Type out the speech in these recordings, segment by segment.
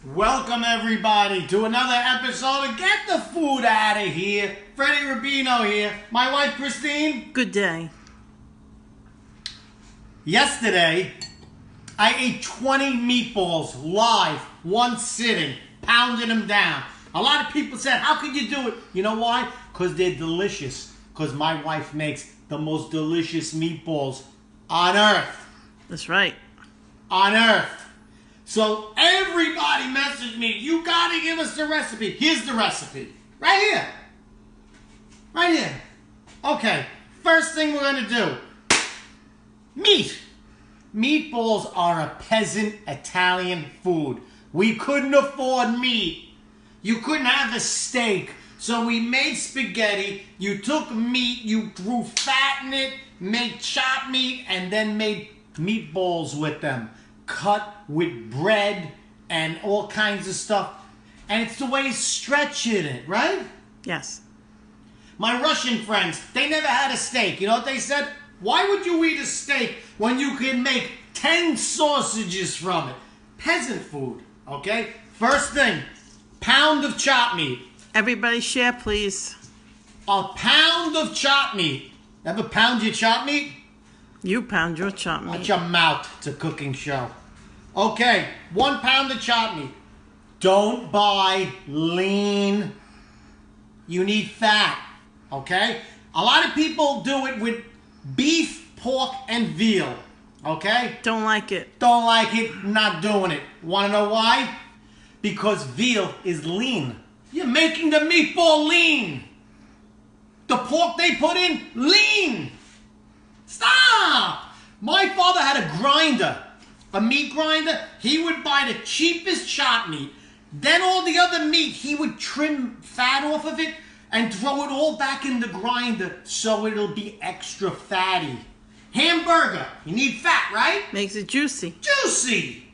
Welcome everybody to another episode of Get the Food Out of Here. Freddie Rubino here. My wife Christine. Good day. Yesterday, I ate 20 meatballs live, one sitting, pounding them down. A lot of people said, how could you do it? You know why? Because they're delicious. Because my wife makes the most delicious meatballs on earth. That's right. On earth. So everybody messaged me, you gotta give us the recipe. Here's the recipe. Right here. Right here. Okay, first thing we're gonna do. Meat. Meatballs are a peasant Italian food. We couldn't afford meat. You couldn't have a steak. So we made spaghetti. You took meat, you threw fat in it, made chopped meat, and then made meatballs with them. Cut with bread and all kinds of stuff. And it's the way you stretch it, right? Yes. My Russian friends, they never had a steak. You know what they said? Why would you eat a steak when you can make 10 sausages from it? Peasant food, okay? First thing, pound of chopped meat. Everybody share, please. A pound of chopped meat. Ever pound your chopped meat? You pound your chopped meat. Watch your mouth. It's a cooking show. Okay, 1 pound of chopped meat. Don't buy lean. You need fat, okay? A lot of people do it with beef, pork, and veal, okay? Don't like it. Don't like it, not doing it. Want to know why? Because veal is lean. You're making the meatball lean. The pork they put in, lean. Stop! My father had a grinder, a meat grinder. He would buy the cheapest chopped meat. Then all the other meat, he would trim fat off of it and throw it all back in the grinder so it'll be extra fatty. Hamburger, you need fat, right? Makes it juicy. Juicy!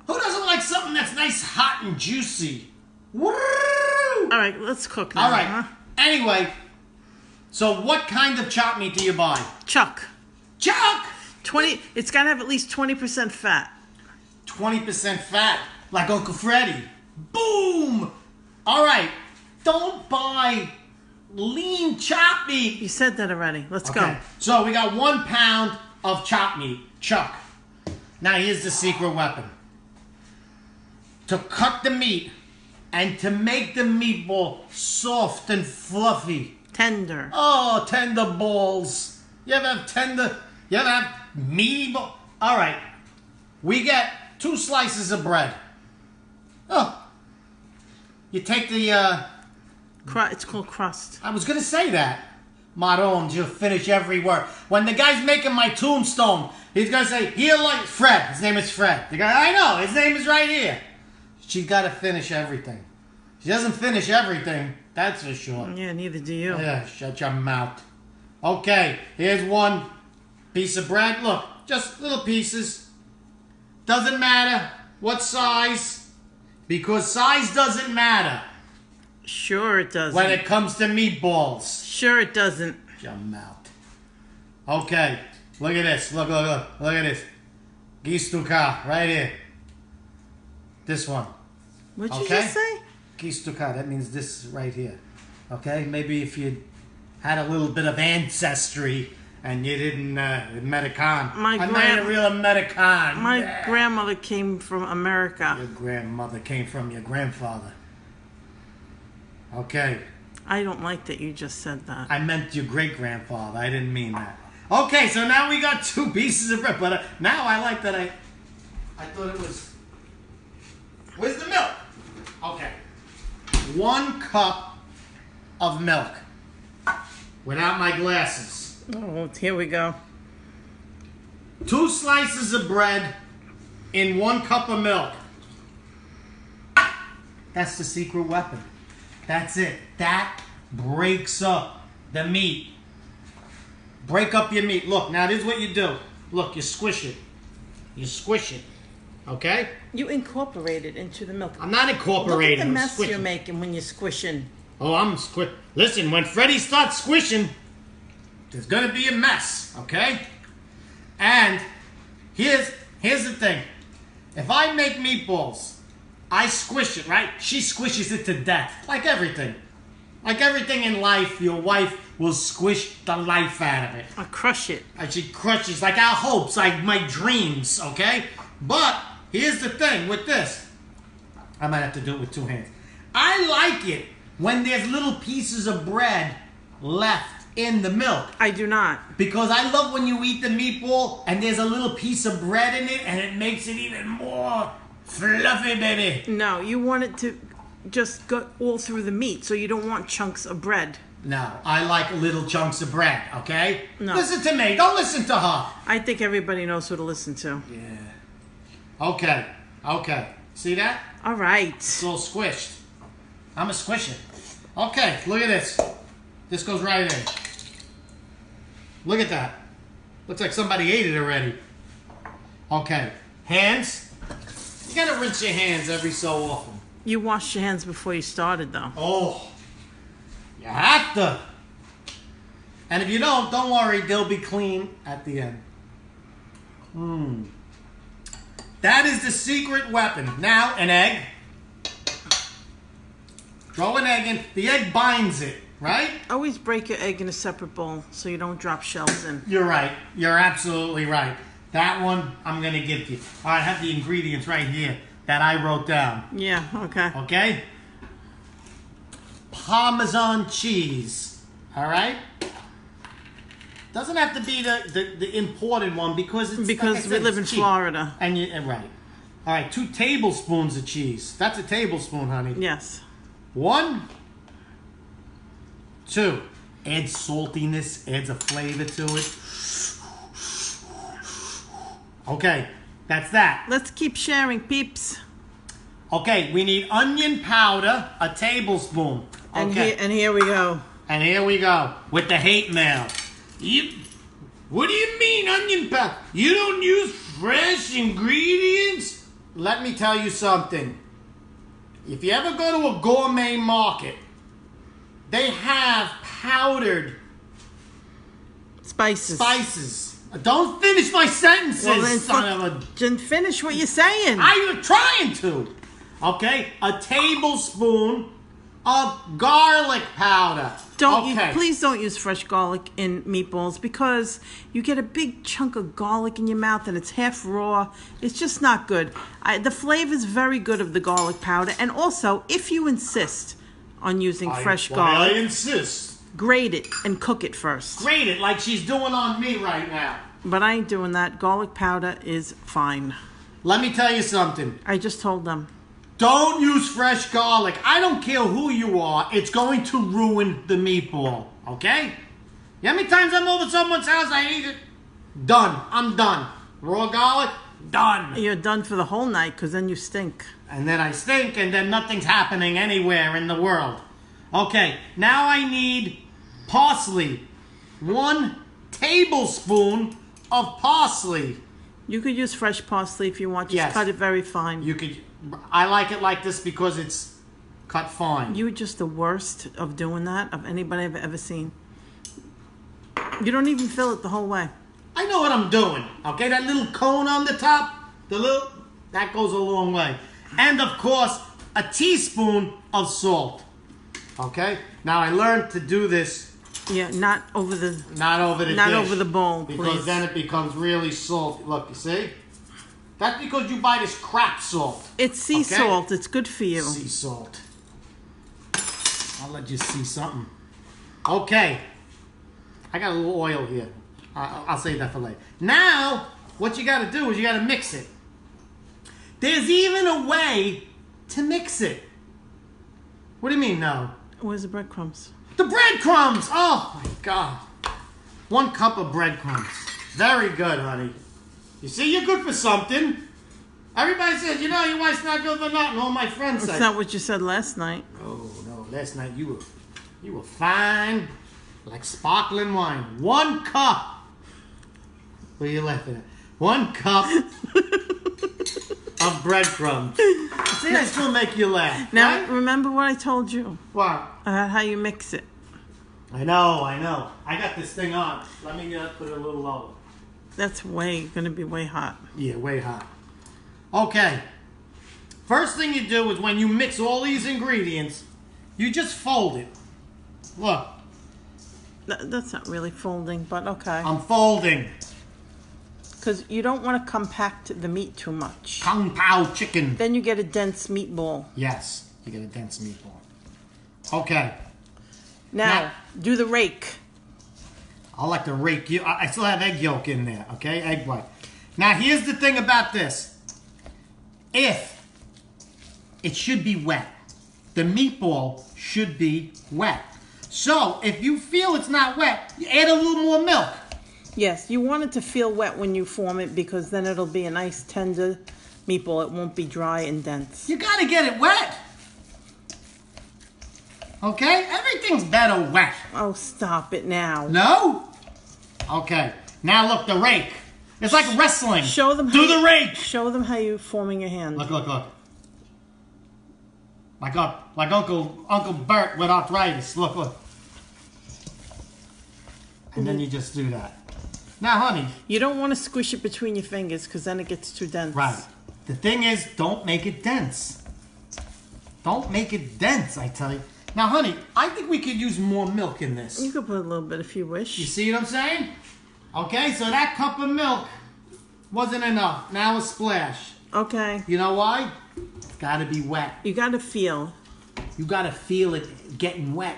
Who doesn't like something that's nice, hot, and juicy? Woo! All right, let's cook now. All right. Huh? Anyway, so what kind of chopped meat do you buy? Chuck. Chuck! 20. It's got to have at least 20% fat. 20% fat, like Uncle Freddie. Boom! All right, don't buy lean chopped meat. You said that already. Let's go. So we got 1 pound of chopped meat, chuck. Now here's the secret weapon. To cut the meat and to make the meatball soft and fluffy. Tender. Oh, tender balls. You ever have meaty balls? All right. We get 2 slices of bread. Oh. You take the, It's called crust. I was going to say that. Marons, you'll finish every word. When the guy's making my tombstone, he's going to say, here, like Fred. His name is Fred. The guy, I know, his name is right here. She's got to finish everything. She doesn't finish everything, that's for sure. Yeah, neither do you. Yeah, shut your mouth. Okay, here's 1 piece of bread. Look, just little pieces. Doesn't matter what size, because size doesn't matter Sure it doesn't. when it comes to meatballs. Sure it doesn't. Shut your mouth. Okay, look at this. Look at this. Gistuka, right here. This one. What'd you just say? Gistuka, that means this right here. Okay, maybe if you had a little bit of ancestry and you didn't American. I'm not a real American. My grandmother came from America. Your grandmother came from your grandfather. Okay. I don't like that you just said that. I meant your great-grandfather. I didn't mean that. Okay, so now we got 2 pieces of bread. But now I like that I thought it was... Where's the milk? Okay. 1 cup of milk. Without my glasses. Oh, here we go. 2 slices of bread in 1 cup of milk. That's the secret weapon. That's it. That breaks up the meat. Break up your meat. Look, now this is what you do. Look, you squish it. You squish it. Okay? You incorporate it into the milk. I'm not incorporating. Look at the mess you're making when you're squishing. Oh, I'm Listen, when Freddie starts squishing, there's going to be a mess, okay? And here's the thing. If I make meatballs I squish it, right? She squishes it to death. Like everything. Like everything in life, your wife will squish the life out of it. I crush it. And she crushes, like our hopes, like my dreams, okay? But here's the thing with this. I might have to do it with 2 hands. I like it when there's little pieces of bread left in the milk. I do not. Because I love when you eat the meatball and there's a little piece of bread in it and it makes it even more fluffy, baby. No, you want it to just go all through the meat, so you don't want chunks of bread. No, I like little chunks of bread, okay? No. Listen to me. Don't listen to her. I think everybody knows who to listen to. Yeah. Okay. Okay. See that? All right. It's all squished. I'm a squisher. Okay, look at this. This goes right in. Look at that. Looks like somebody ate it already. Okay. Hands. You gotta rinse your hands every so often. You washed your hands before you started, though. Oh. You have to. And if you don't worry, they'll be clean at the end. That is the secret weapon. Now, an egg. Throw an egg in. The egg binds it, right? Always break your egg in a separate bowl so you don't drop shells in. You're right. You're absolutely right. That one, I'm going to give to you. All right, I have the ingredients right here that I wrote down. Yeah, okay. Okay? Parmesan cheese. All right? Doesn't have to be the imported one because it's Because like I we said, live in it's cheap. Florida. And right. All right, 2 tablespoons of cheese. That's a tablespoon, honey. Yes. 1, 2. Adds saltiness, adds a flavor to it. Okay, that's that. Let's keep sharing, peeps. Okay, we need onion powder, a tablespoon. Okay. And here we go. And here we go with the hate mail. What do you mean onion powder? You don't use fresh ingredients? Let me tell you something. If you ever go to a gourmet market, they have powdered spices. Don't finish my sentences, Well, then, son of a... Then finish what you're saying. I'm trying to. Okay, a tablespoon of garlic powder. Please don't use fresh garlic in meatballs because you get a big chunk of garlic in your mouth and it's half raw. It's just not good. The flavor is very good of the garlic powder, and also if you insist on using fresh garlic, I insist. grate it and cook it first. Grate it like she's doing on me right now. But I ain't doing that. Garlic powder is fine. Let me tell you something. I just told them. Don't use fresh garlic. I don't care who you are. It's going to ruin the meatball. Okay? You know how many times I'm over someone's house, I eat it? Done. I'm done. Raw garlic? Done. You're done for the whole night because then you stink. And then I stink and then nothing's happening anywhere in the world. Okay, now I need parsley. 1 tablespoon of parsley. You could use fresh parsley if you want. Just cut it very fine. You could. I like it like this because it's cut fine. You were just the worst of doing that of anybody I've ever seen. You don't even fill it the whole way. I know what I'm doing. Okay, that little cone on the top, that goes a long way. And of course, a teaspoon of salt. Okay. Now I learned to do this. Yeah, not over the bowl, please. Because then it becomes really salty. Look, you see? That's because you buy this crap salt. It's sea salt. It's good for you. Sea salt. I'll let you see something. Okay. I got a little oil here. I'll save that for later. Now, what you got to do is you got to mix it. There's even a way to mix it. What do you mean, no? Where's the breadcrumbs? The breadcrumbs! Oh, my God. 1 cup of breadcrumbs. Very good, honey. You see, you're good for something. Everybody says, you know, your wife's not good for nothing. All my friends say. That's not what you said last night. Oh, no. Last night you were fine like sparkling wine. 1 cup. What are you laughing at? 1 cup of breadcrumbs. See, I still make you laugh. Now, right? remember what I told you? What? About how you mix it. I know. I got this thing on. Let me put it a little lower. That's going to be way hot. Yeah, way hot. Okay. First thing you do is when you mix all these ingredients, you just fold it. Look. That's not really folding, but okay. I'm folding. Because you don't want to compact the meat too much. Kung Pao chicken. Then you get a dense meatball. Yes, you get a dense meatball. Okay. Now, do the rake. I like to rake you. I still have egg yolk in there, okay? Egg white. Now, here's the thing about this. It should be wet. The meatball should be wet. So, if you feel it's not wet, you add a little more milk. Yes, you want it to feel wet when you form it because then it'll be a nice tender meatball. It won't be dry and dense. You gotta get it wet. Okay? Everything's better wet. Oh, stop it now. No? Okay. Now look, the rake. It's like wrestling. Show them. Do the rake. Show them how you're forming your hand. Look. Like Uncle Bert with arthritis. Look. And then you just do that. Now, honey. You don't want to squish it between your fingers because then it gets too dense. Right. The thing is, don't make it dense. Don't make it dense, I tell you. Now, honey, I think we could use more milk in this. You could put a little bit if you wish. You see what I'm saying? Okay, so that cup of milk wasn't enough. Now a splash. Okay. You know why? It's got to be wet. You got to feel. You got to feel it getting wet.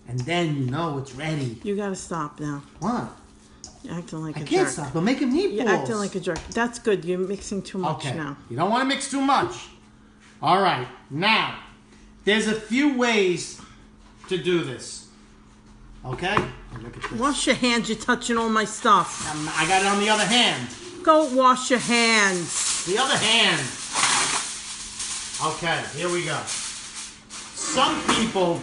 And then you know it's ready. You got to stop now. What? You're acting like a jerk. I can't stop. I'm making meatballs. You're acting like a jerk. That's good. You're mixing too much now. You don't want to mix too much. All right. Now, there's a few ways to do this. Okay? Look at this. Wash your hands. You're touching all my stuff. I got it on the other hand. Go wash your hands. The other hand. Okay, here we go. Some people,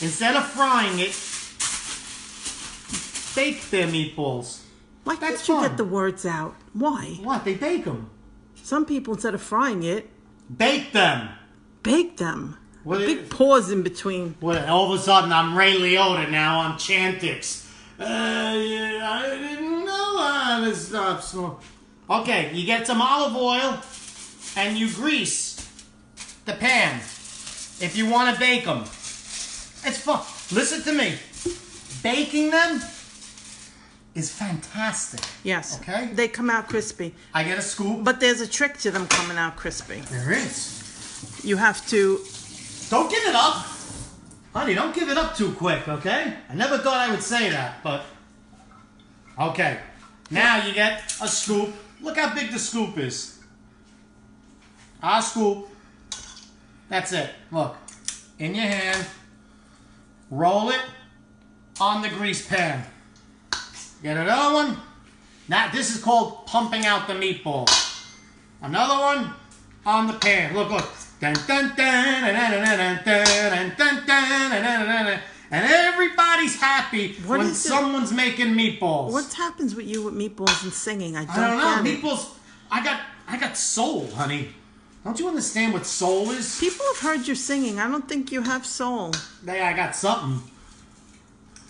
instead of frying it, bake their meatballs. Why can't you get the words out? Why? What? They bake them. Some people, instead of frying it, bake them. Bake them. What a big pause in between. Well, all of a sudden, I'm Ray Liotta now on Chantix. Yeah, I didn't know how to stop smoking. Okay, you get some olive oil and you grease the pan if you want to bake them. It's fun. Listen to me. Baking them is fantastic. Yes. Okay? They come out crispy. I get a scoop. But there's a trick to them coming out crispy. There is. You have to... Don't give it up. Honey, don't give it up too quick, okay? I never thought I would say that, but... Okay. Now you get a scoop. Look how big the scoop is. A scoop. That's it. Look. In your hand. Roll it on the grease pan. Get another one. Now, this is called pumping out the meatball. Another one on the pan. Look. Dun, dun, dun, dun, dun, dun, dun, dun, dun, dun, and everybody's happy when someone's making meatballs. What happens with you with meatballs and singing? I don't know. Meatballs. I got soul, honey. Don't you understand what soul is? People have heard you singing. I don't think you have soul. Hey, I got something.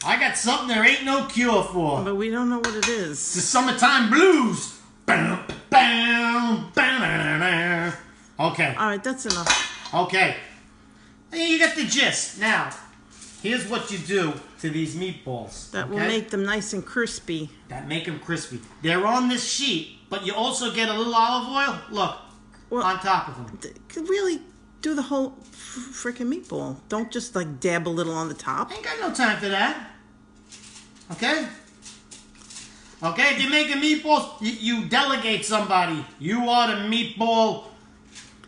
I got something there ain't no cure for. But we don't know what it is. It's the summertime blues. Bam, bam, bam. Okay. All right, that's enough. Okay. You got the gist. Now, here's what you do to these meatballs. That will make them nice and crispy. That make them crispy. They're on this sheet, but you also get a little olive oil. Look, on top of them. Could really do the whole freaking meatball. Don't just like dab a little on the top. Ain't got no time for that. Okay? Okay, if you're making meatballs, you delegate somebody. You are the meatball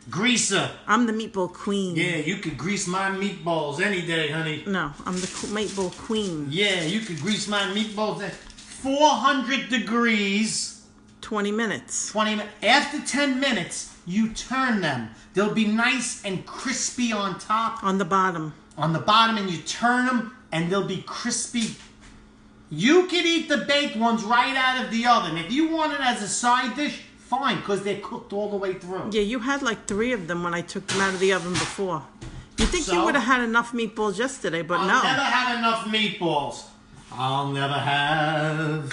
greaser. I'm the meatball queen. Yeah, you could grease my meatballs any day, honey. No, I'm the meatball queen. Yeah, you could grease my meatballs at 400 degrees. 20 minutes. 20 minutes. After 10 minutes, you turn them. They'll be nice and crispy on top. On the bottom. On the bottom, and you turn them, and they'll be crispy. You can eat the baked ones right out of the oven. If you want it as a side dish, fine, because they're cooked all the way through. Yeah, you had like 3 of them when I took them out of the oven before. You think you would have had enough meatballs yesterday, but no. I'll never have enough meatballs. I'll never have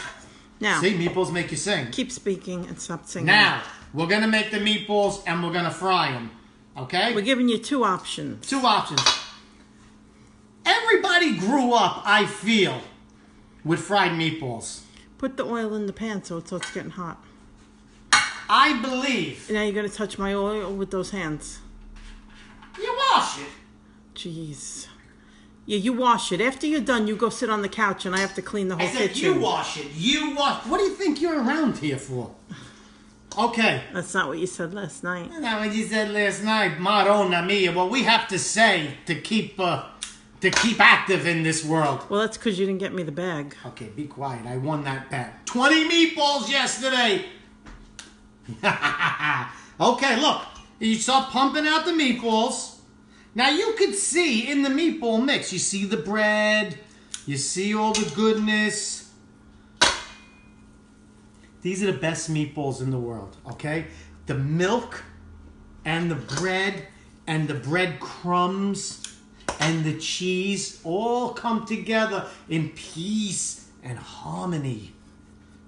Now, see, meatballs make you sing. keep speaking and stop singing. Now, we're going to make the meatballs and we're going to fry them. Okay? We're giving you 2 options. 2 options. Everybody grew up, I feel, with fried meatballs. Put the oil in the pan so it starts getting hot. I believe. Now you're going to touch my oil with those hands. You wash it. Jeez. Yeah, you wash it. After you're done, you go sit on the couch and I have to clean the whole I said kitchen. you wash it. You wash. What do you think you're around here for? Okay. That's not what you said last night. That's what you said last night. Madonna mia. What we have to say to keep active in this world. Well, that's because you didn't get me the bag. Okay, be quiet. I won that bet. 20 meatballs yesterday. Okay, look. You start pumping out the meatballs. Now you could see in the meatball mix, you see the bread, you see all the goodness. These are the best meatballs in the world, okay? The milk and the bread and the bread crumbs and the cheese all come together in peace and harmony.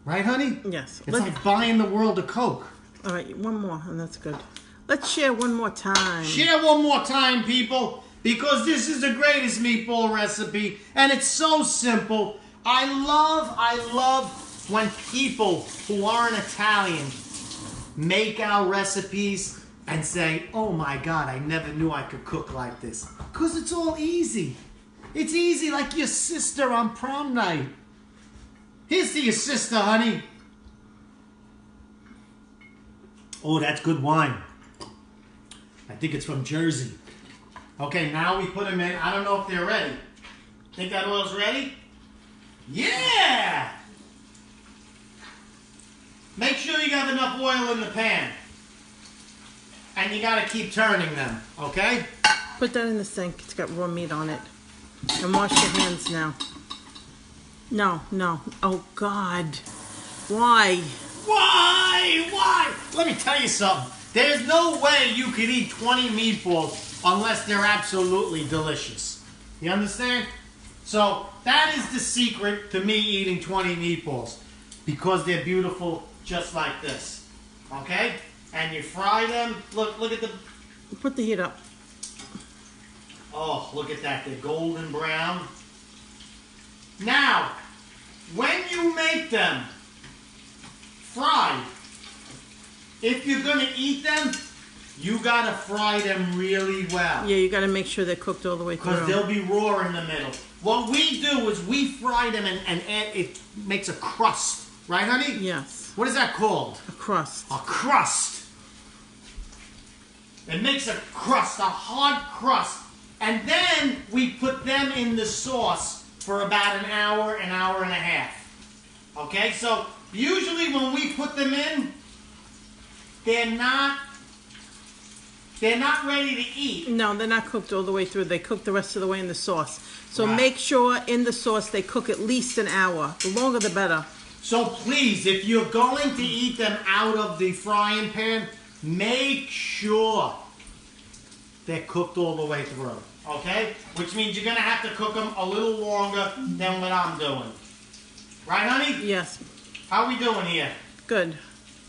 Right, honey? Yes. It's like buying the world a Coke. All right, one more, and that's good. Let's share one more time. Share one more time, people, because this is the greatest meatball recipe, and it's so simple. I love when people who aren't Italian make our recipes and say, oh my God, I never knew I could cook like this. Because it's all easy. It's easy like your sister on prom night. Here's to your sister, honey. Oh, that's good wine. I think it's from Jersey. Okay, now we put them in. I don't know if they're ready. Think that oil's ready? Yeah! Make sure you have enough oil in the pan. And you gotta keep turning them, okay? Put that in the sink. It's got raw meat on it. And wash your hands now. No. Oh, God. Why? Why? Let me tell you something. There's no way you could eat 20 meatballs unless they're absolutely delicious. You understand? So that is the secret to me eating 20 meatballs. Because they're beautiful just like this. Okay? And you fry them. Look at the... Put the heat up. Oh, look at that. They're golden brown. Now, when you make them fried, if you're going to eat them, you got to fry them really well. Yeah, you got to make sure they're cooked all the way through. Because they'll be raw in the middle. What we do is we fry them and it makes a crust. Right, honey? Yes. What is that called? A crust. A crust. It makes a crust, a hard crust. And then we put them in the sauce for about an hour and a half. Okay, so usually when we put them in, they're not ready to eat. No, they're not cooked all the way through. They cook the rest of the way in the sauce. So Right. make sure in the sauce they cook at least an hour. The longer the better. So please, if you're going to eat them out of the frying pan, make sure they're cooked all the way through. Okay? Which means you're going to have to cook them a little longer than what I'm doing. Right, honey? Yes. How we doing here? Good.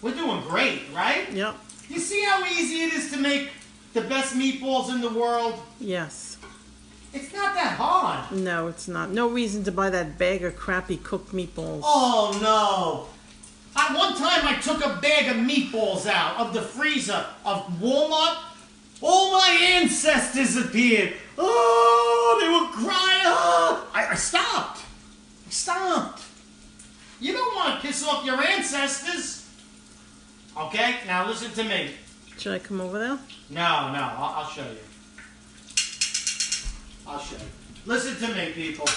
We're doing great, right? Yep. You see how easy it is to make the best meatballs in the world? Yes. It's not that hard. No, it's not. No reason to buy that bag of crappy cooked meatballs. Oh, no. One time I took a bag of meatballs out of the freezer of Walmart. All my ancestors appeared. Oh, they were crying. Oh. I stopped. You don't want to piss off your ancestors. Okay, now listen to me. Should I come over there? No, I'll show you. Listen to me, people.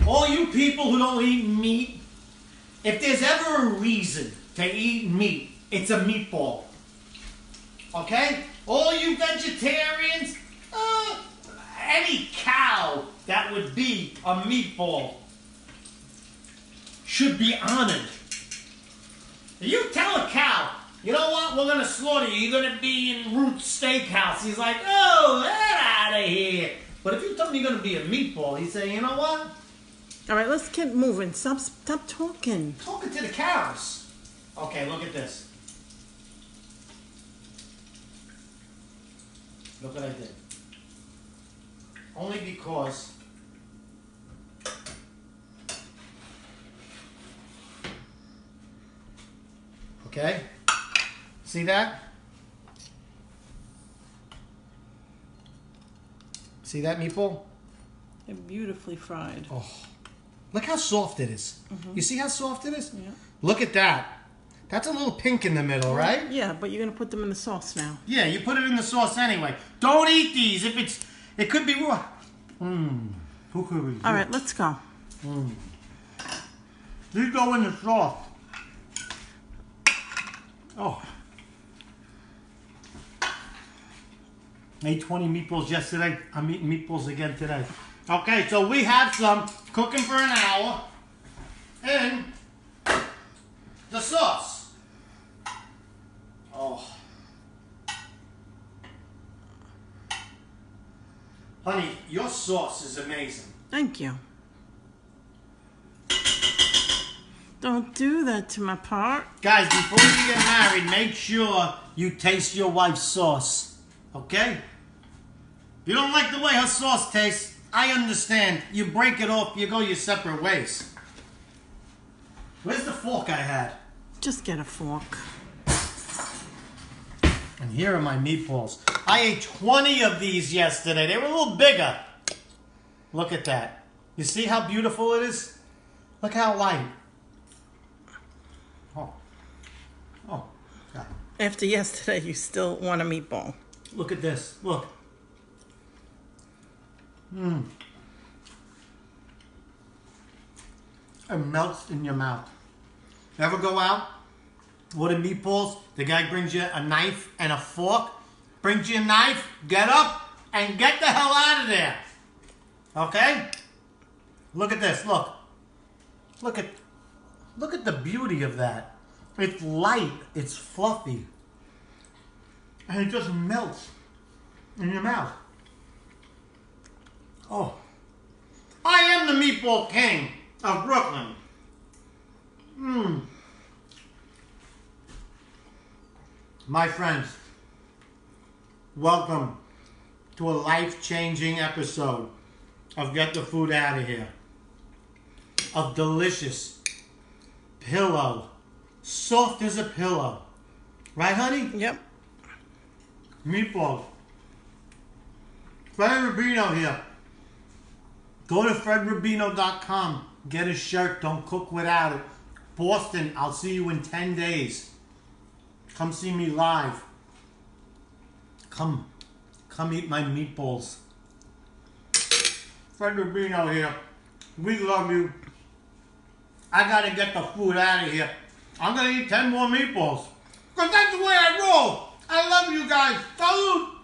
All you people who don't eat meat, if there's ever a reason to eat meat, it's a meatball. Okay? All you vegetarians, any cow that would be a meatball should be honored. You tell a cow, you know what, we're going to slaughter you. You're going to be in Ruth's Steakhouse. He's like, oh, get out of here. But if you tell me you're going to be a meatball, he's saying, you know what? All right, let's keep moving. Stop talking. Talking to the cows. Okay, look at this. Look what I did. Only because okay? See that? See that, meatball? They're beautifully fried. Oh, look how soft it is. You see how soft it is? Yeah. Look at that. That's a little pink in the middle, right? Yeah, but you're gonna put them in the sauce now. Yeah, you put it in the sauce anyway. Don't eat these if it could be raw. Who could we? All right, let's go. These go in the sauce. Oh. I ate 20 meatballs yesterday. I'm eating meatballs again today. Okay, so we have some cooking for an hour in the sauce. Oh. Honey, your sauce is amazing. Thank you. Don't do that to my part. Guys, before you get married, make sure you taste your wife's sauce. Okay? If you don't like the way her sauce tastes, I understand. You break it off, you go your separate ways. Where's the fork I had? Just get a fork. And here are my meatballs. I ate 20 of these yesterday. They were a little bigger. Look at that. You see how beautiful it is? Look how light. Oh. Oh. God. After yesterday, you still want a meatball. Look at this. Look. It melts in your mouth. Ever go out? Order meatballs. The guy brings you a knife and a fork. Brings you a knife. Get up and get the hell out of there. Okay? Look at this. Look. Look at the beauty of that. It's light. It's fluffy. And it just melts in your mouth. Oh. I am the meatball king of Brooklyn. My friends, welcome to a life-changing episode of Get the Food Out of Here. Of delicious pillow, soft as a pillow. Right, honey? Yep. Meatballs. Fred Rubino here. Go to fredrubino.com. Get a shirt. Don't cook without it. Boston, I'll see you in 10 days. Come see me live. Come eat my meatballs. Fred Rubino here. We love you. I gotta get the food out of here. I'm gonna eat 10 more meatballs. Because that's the way I roll. I love you guys. Salute.